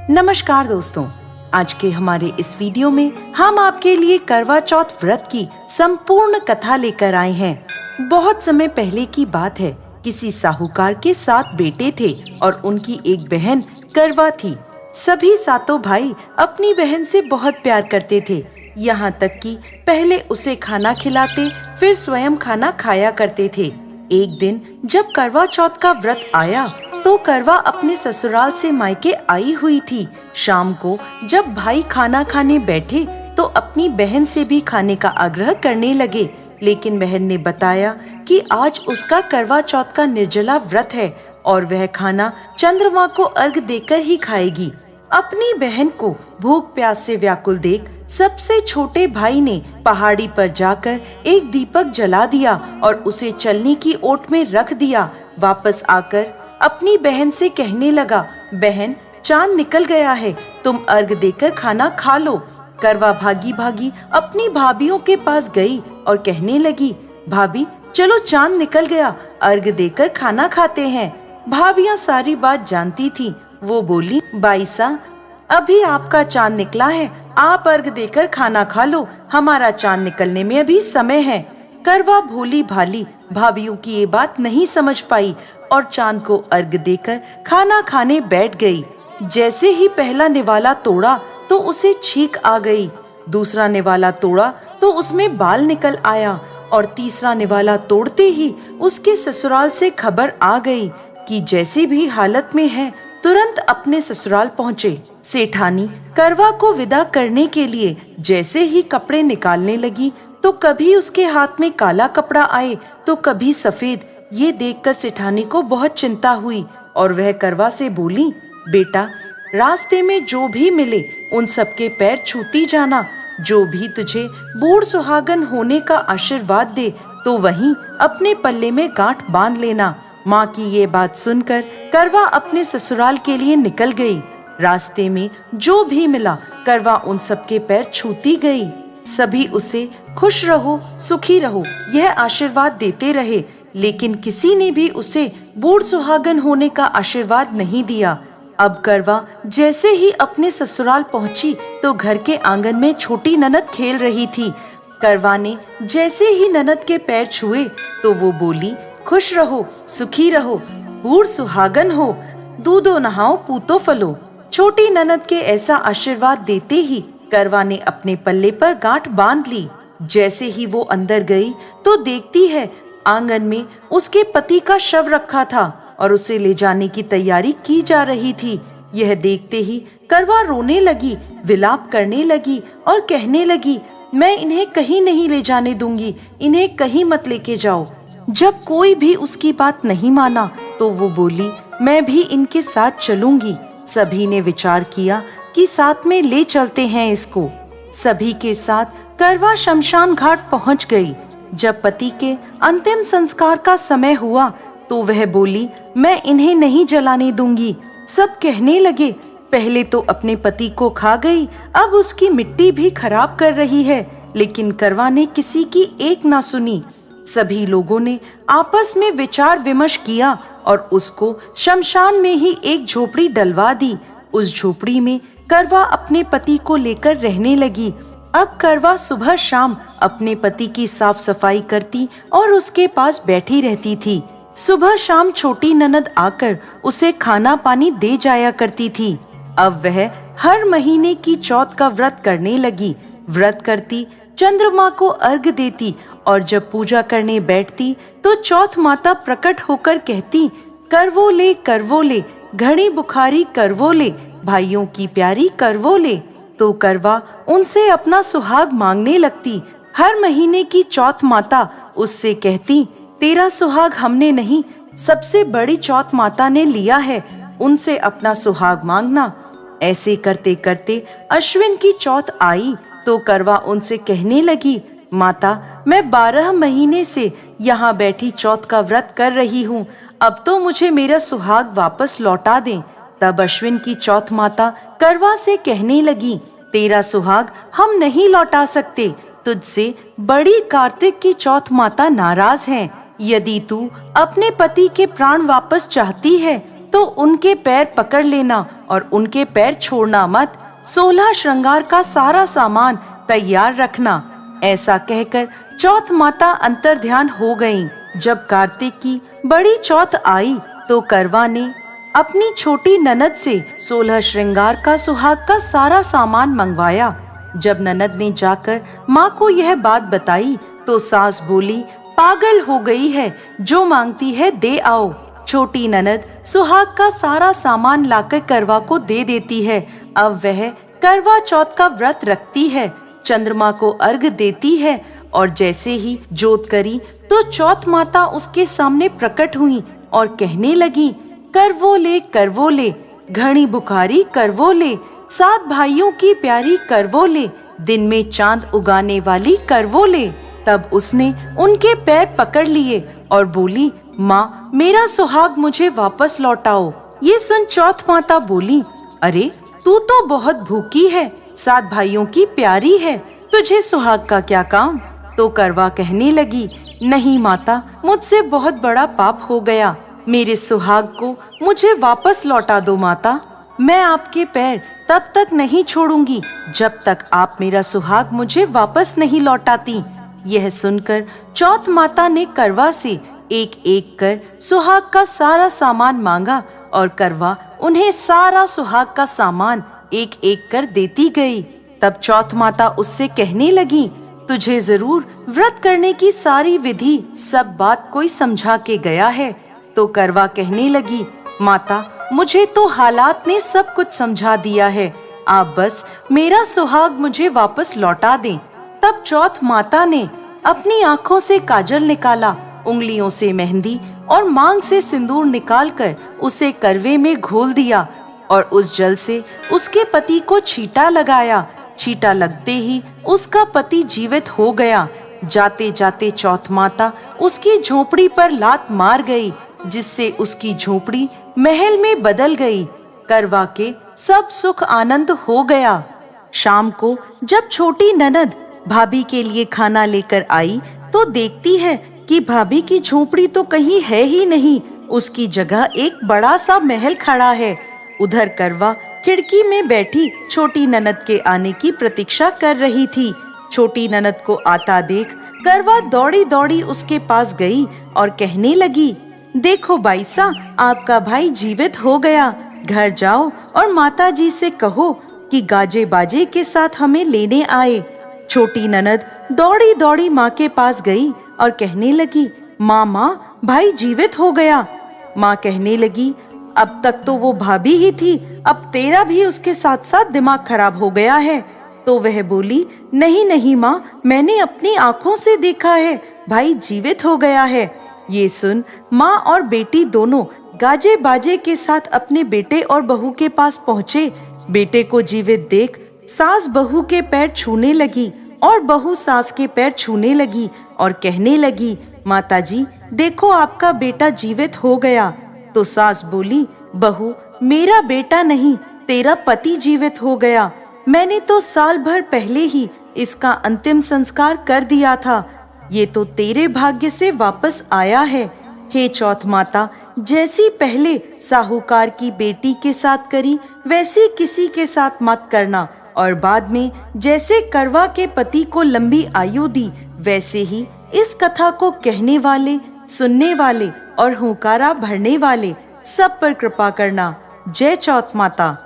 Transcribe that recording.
नमस्कार दोस्तों, आज के हमारे इस वीडियो में हम आपके लिए करवा चौथ व्रत की संपूर्ण कथा लेकर आए हैं। बहुत समय पहले की बात है। किसी साहूकार के 7 बेटे थे और उनकी एक बहन करवा थी। सभी सातों भाई अपनी बहन से बहुत प्यार करते थे, यहाँ तक कि पहले उसे खाना खिलाते, फिर स्वयं खाना खाया करते थे। एक दिन जब करवा चौथ का व्रत आया तो करवा अपने ससुराल से मायके आई हुई थी। शाम को जब भाई खाना खाने बैठे तो अपनी बहन से भी खाने का आग्रह करने लगे, लेकिन बहन ने बताया कि आज उसका करवा चौथ का निर्जला व्रत है और वह खाना चंद्रमा को अर्घ देकर ही खाएगी। अपनी बहन को भूख प्यास से व्याकुल देख सबसे छोटे भाई ने पहाड़ी पर जाकर एक दीपक जला दिया और उसे चलने की ओट में रख दिया। वापस आकर अपनी बहन से कहने लगा, बहन चांद निकल गया है, तुम अर्घ देकर खाना खा लो। करवा भागी भागी अपनी भाभियों के पास गई और कहने लगी, भाभी चलो चांद निकल गया, अर्घ देकर खाना खाते हैं। भाभियां सारी बात जानती थी। वो बोली, बाईसा अभी आपका चांद निकला है, आप अर्घ देकर खाना खा लो, हमारा चांद निकलने में अभी समय है। करवा भोली भाली भाभियों की ये बात नहीं समझ पाई और चांद को अर्घ देकर खाना खाने बैठ गई। जैसे ही पहला निवाला तोड़ा तो उसे छींक आ गई, दूसरा निवाला तोड़ा तो उसमें बाल निकल आया और तीसरा निवाला तोड़ते ही उसके ससुराल से खबर आ गई कि जैसी भी हालत में है तुरंत अपने ससुराल पहुँचे। सेठानी करवा को विदा करने के लिए जैसे ही कपड़े निकालने लगी तो कभी उसके हाथ में काला कपड़ा आए तो कभी सफेद। ये देखकर सेठानी को बहुत चिंता हुई और वह करवा से बोली, बेटा रास्ते में जो भी मिले उन सबके पैर छूती जाना, जो भी तुझे बूढ़ सुहागन होने का आशीर्वाद दे तो वहीं अपने पल्ले में गांठ बांध लेना। माँ की ये बात सुनकर करवा अपने ससुराल के लिए निकल गई। रास्ते में जो भी मिला करवा उन सबके पैर छूती गई। सभी उसे खुश रहो, सुखी रहो यह आशीर्वाद देते रहे, लेकिन किसी ने भी उसे बूढ़ सुहागन होने का आशीर्वाद नहीं दिया। अब करवा जैसे ही अपने ससुराल पहुंची तो घर के आंगन में छोटी ननद खेल रही थी। करवा ने जैसे ही ननद के पैर छुए तो वो बोली, खुश रहो, सुखी रहो, बूढ़ सुहागन हो, दूधो नहाओ, पूतो फलो। छोटी ननद के ऐसा आशीर्वाद देते ही करवा ने अपने पल्ले पर गांठ बांध ली। जैसे ही वो अंदर गई तो देखती है आंगन में उसके पति का शव रखा था और उसे ले जाने की तैयारी की जा रही थी। यह देखते ही करवा रोने लगी, विलाप करने लगी और कहने लगी, मैं इन्हें कहीं नहीं ले जाने दूंगी, इन्हें कहीं मत लेके जाओ। जब कोई भी उसकी बात नहीं माना तो वो बोली, मैं भी इनके साथ चलूंगी। सभी ने विचार किया कि साथ में ले चलते हैं इसको। सभी के साथ करवा शमशान घाट पहुंच गई। जब पति के अंतिम संस्कार का समय हुआ तो वह बोली, मैं इन्हें नहीं जलाने दूंगी। सब कहने लगे, पहले तो अपने पति को खा गई, अब उसकी मिट्टी भी खराब कर रही है, लेकिन करवा ने किसी की एक ना सुनी। सभी लोगों ने आपस में विचार विमर्श किया और उसको शमशान में ही एक झोपड़ी डलवा दी। उस झोपड़ी में करवा अपने पति को लेकर रहने लगी। अब करवा सुबह शाम अपने पति की साफ सफाई करती और उसके पास बैठी रहती थी। सुबह शाम छोटी ननद आकर उसे खाना पानी दे जाया करती थी। अब वह हर महीने की चौथ का व्रत करने लगी। व्रत करती, चंद्रमा को अर्घ देती और जब पूजा करने बैठती तो चौथ माता प्रकट होकर कहती, करवो ले, घड़ी बुखारी करवो ले, भाइयों की प्यारी करवो ले। तो करवा उनसे अपना सुहाग मांगने लगती। हर महीने की चौथ माता उससे कहती, तेरा सुहाग हमने नहीं, सबसे बड़ी चौथ माता ने लिया है, उनसे अपना सुहाग मांगना। ऐसे करते करते अश्विन की चौथ आई तो करवा उनसे कहने लगी, माता मैं 12 महीने से यहाँ बैठी चौथ का व्रत कर रही हूँ, अब तो मुझे मेरा सुहाग वापस लौटा दें। तब अश्विन की चौथ माता करवा से कहने लगी, तेरा सुहाग हम नहीं लौटा सकते, तुझसे बड़ी कार्तिक की चौथ माता नाराज हैं। यदि तू अपने पति के प्राण वापस चाहती है तो उनके पैर पकड़ लेना और उनके पैर छोड़ना मत। 16 श्रृंगार का सारा सामान तैयार रखना। ऐसा कहकर चौथ माता अंतर्ध्यान हो गईं। जब कार्तिक की बड़ी चौथ आई तो करवा ने अपनी छोटी ननद से 16 श्रृंगार का सुहाग का सारा सामान मंगवाया। जब ननद ने जाकर माँ को यह बात बताई तो सास बोली, पागल हो गई है, जो मांगती है दे आओ। छोटी ननद सुहाग का सारा सामान लाकर करवा को दे देती है। अब वह करवा चौथ का व्रत रखती है, चंद्रमा को अर्घ देती है और जैसे ही जोत करी तो चौथ माता उसके सामने प्रकट हुई और कहने लगी, करवो ले, घनी बुखारी करवो ले, 7 भाइयों की प्यारी करवो ले, दिन में चांद उगाने वाली करवो ले। तब उसने उनके पैर पकड़ लिए और बोली, माँ मेरा सुहाग मुझे वापस लौटाओ। ये सुन चौथ माता बोली, अरे तू तो बहुत भूखी है, 7 भाइयों की प्यारी है, तुझे सुहाग का क्या काम। तो करवा कहने लगी, नहीं माता, मुझसे बहुत बड़ा पाप हो गया, मेरे सुहाग को मुझे वापस लौटा दो माता। मैं आपके पैर तब तक नहीं छोड़ूंगी जब तक आप मेरा सुहाग मुझे वापस नहीं लौटाती। यह सुनकर चौथ माता ने करवा से एक एक कर सुहाग का सारा सामान मांगा और करवा उन्हें सारा सुहाग का सामान एक एक कर देती गई। तब चौथ माता उससे कहने लगी, तुझे जरूर व्रत करने की सारी विधि सब बात कोई समझा के गया है। तो करवा कहने लगी, माता मुझे तो हालात ने सब कुछ समझा दिया है, आप बस मेरा सुहाग मुझे वापस लौटा दें। तब चौथ माता ने अपनी आंखों से काजल निकाला, उंगलियों से मेहंदी और मांग से सिंदूर निकालकर उसे करवे में घोल दिया और उस जल से उसके पति को छींटा लगाया। छींटा लगते ही उसका पति जीवित हो गया। जाते जाते चौथ माता उसकी झोपड़ी पर लात मार गई, जिससे उसकी झोपड़ी महल में बदल गई। करवा के सब सुख आनंद हो गया। शाम को जब छोटी ननद भाभी के लिए खाना लेकर आई तो देखती है कि भाभी की झोपड़ी तो कहीं है ही नहीं, उसकी जगह एक बड़ा सा महल खड़ा है। उधर करवा खिड़की में बैठी छोटी ननद के आने की प्रतीक्षा कर रही थी। छोटी ननद को आता देख करवा दौड़ी दौड़ी उसके पास गई और कहने लगी, देखो बाईसा, आपका भाई जीवित हो गया। घर जाओ और माता जी से कहो कि गाजे बाजे के साथ हमें लेने आए। छोटी ननद दौड़ी दौड़ी माँ के पास गई और कहने लगी, माँ भाई जीवित हो गया। माँ कहने लगी, अब तक तो वो भाभी ही थी, अब तेरा भी उसके साथ साथ दिमाग खराब हो गया है। तो वह बोली, नहीं माँ, मैंने अपनी आंखों से देखा है, भाई जीवित हो गया है। ये सुन माँ और बेटी दोनों गाजे बाजे के साथ अपने बेटे और बहू के पास पहुँचे। बेटे को जीवित देख सास बहू के पैर छूने लगी और बहू सास के पैर छूने लगी और कहने लगी, माताजी देखो आपका बेटा जीवित हो गया। तो सास बोली, बहू मेरा बेटा नहीं, तेरा पति जीवित हो गया। मैंने तो साल भर पहले ही इसका अंतिम संस्कार कर दिया था, ये तो तेरे भाग्य से वापस आया है। हे चौथ माता, जैसी पहले साहूकार की बेटी के साथ करी वैसी किसी के साथ मत करना, और बाद में जैसे करवा के पति को लंबी आयु दी वैसे ही इस कथा को कहने वाले, सुनने वाले और हुंकारा भरने वाले सब पर कृपा करना। जय चौथ माता।